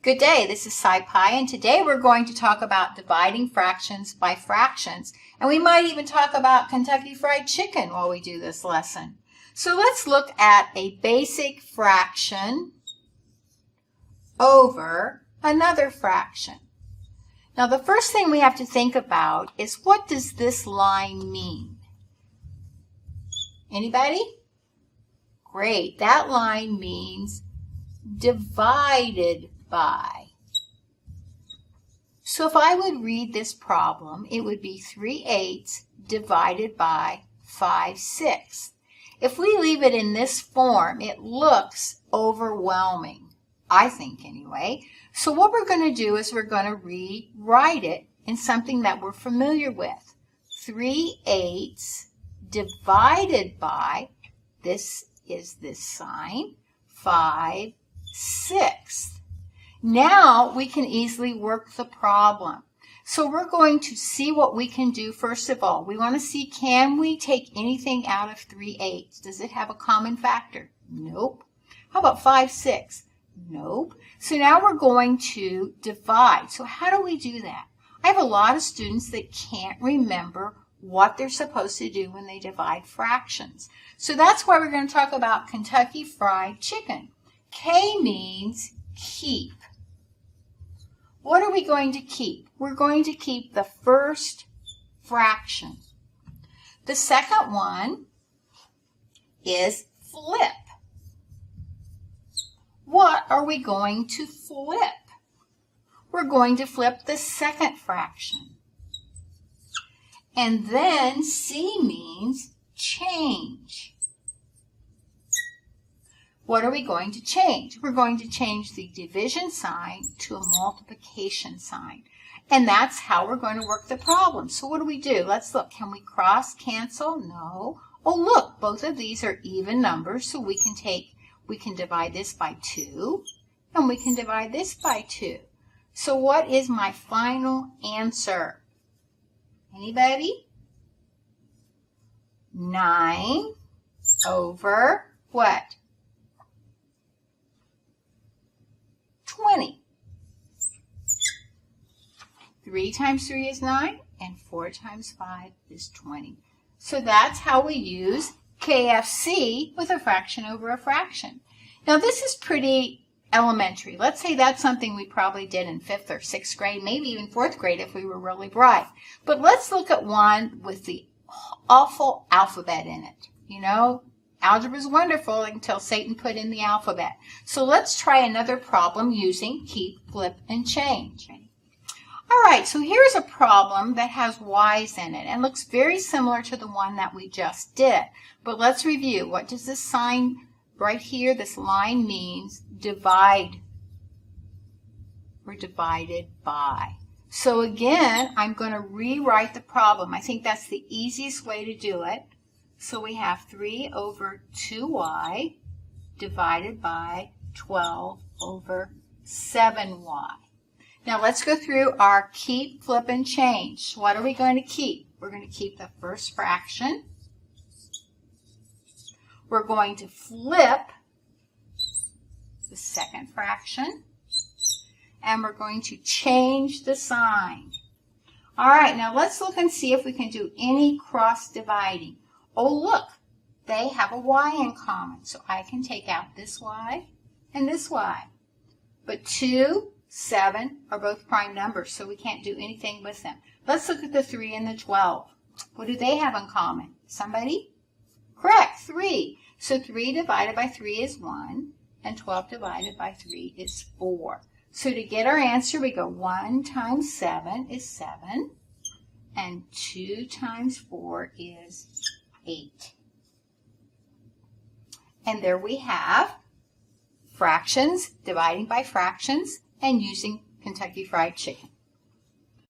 Good day, this is SciPi, and today we're going to talk about dividing fractions by fractions. And we might even talk about Kentucky Fried Chicken while we do this lesson. So let's look at a basic fraction over another fraction. Now the first thing we have to think about is, what does this line mean? Anybody? Great, that line means divided by. So if I would read this problem, it would be 3/8 divided by 5/6. If we leave it in this form, it looks overwhelming, I think anyway. So what we're going to do is we're going to rewrite it in something that we're familiar with. 3/8 divided by, this is this sign, 5/6. Now we can easily work the problem. So we're going to see what we can do. First of all, we want to see, can we take anything out of 3/8? Does it have a common factor? Nope. How about 5/6? Nope. So now we're going to divide. So how do we do that? I have a lot of students that can't remember what they're supposed to do when they divide fractions. So that's why we're going to talk about Kentucky Fried Chicken. K means keep. What are we going to keep? We're going to keep the first fraction. The second one is flip. What are we going to flip? We're going to flip the second fraction. And then C means change. What are we going to change? We're going to change the division sign to a multiplication sign. And that's how we're going to work the problem. So what do? Let's look. Can we cross cancel? No. Oh, look, both of these are even numbers, so we can divide this by 2, and we can divide this by 2. So what is my final answer? Anybody? 9 over what? 20. 3 times 3 is 9, and 4 times 5 is 20. So that's how we use KFC with a fraction over a fraction. Now this is pretty elementary. Let's say that's something we probably did in 5th or 6th grade, maybe even 4th grade if we were really bright. But let's look at one with the awful alphabet in it. You know, algebra is wonderful until Satan put in the alphabet. So let's try another problem using keep, flip, and change. All right, so here's a problem that has y's in it and looks very similar to the one that we just did. But let's review. What does this sign right here, this line means? Divide. We're divided by. So again, I'm going to rewrite the problem. I think that's the easiest way to do it. So we have 3 over 2y divided by 12 over 7y. Now let's go through our keep, flip, and change. What are we going to keep? We're going to keep the first fraction. We're going to flip the second fraction. And we're going to change the sign. All right, now let's look and see if we can do any cross dividing. Oh, look, they have a y in common, so I can take out this y and this y. But 2, 7 are both prime numbers, so we can't do anything with them. Let's look at the 3 and the 12. What do they have in common? Somebody? Correct, 3. So 3 divided by 3 is 1, and 12 divided by 3 is 4. So to get our answer, we go 1 times 7 is 7, and 2 times 4 is 8. And there we have fractions, dividing by fractions, and using Kentucky Fried Chicken.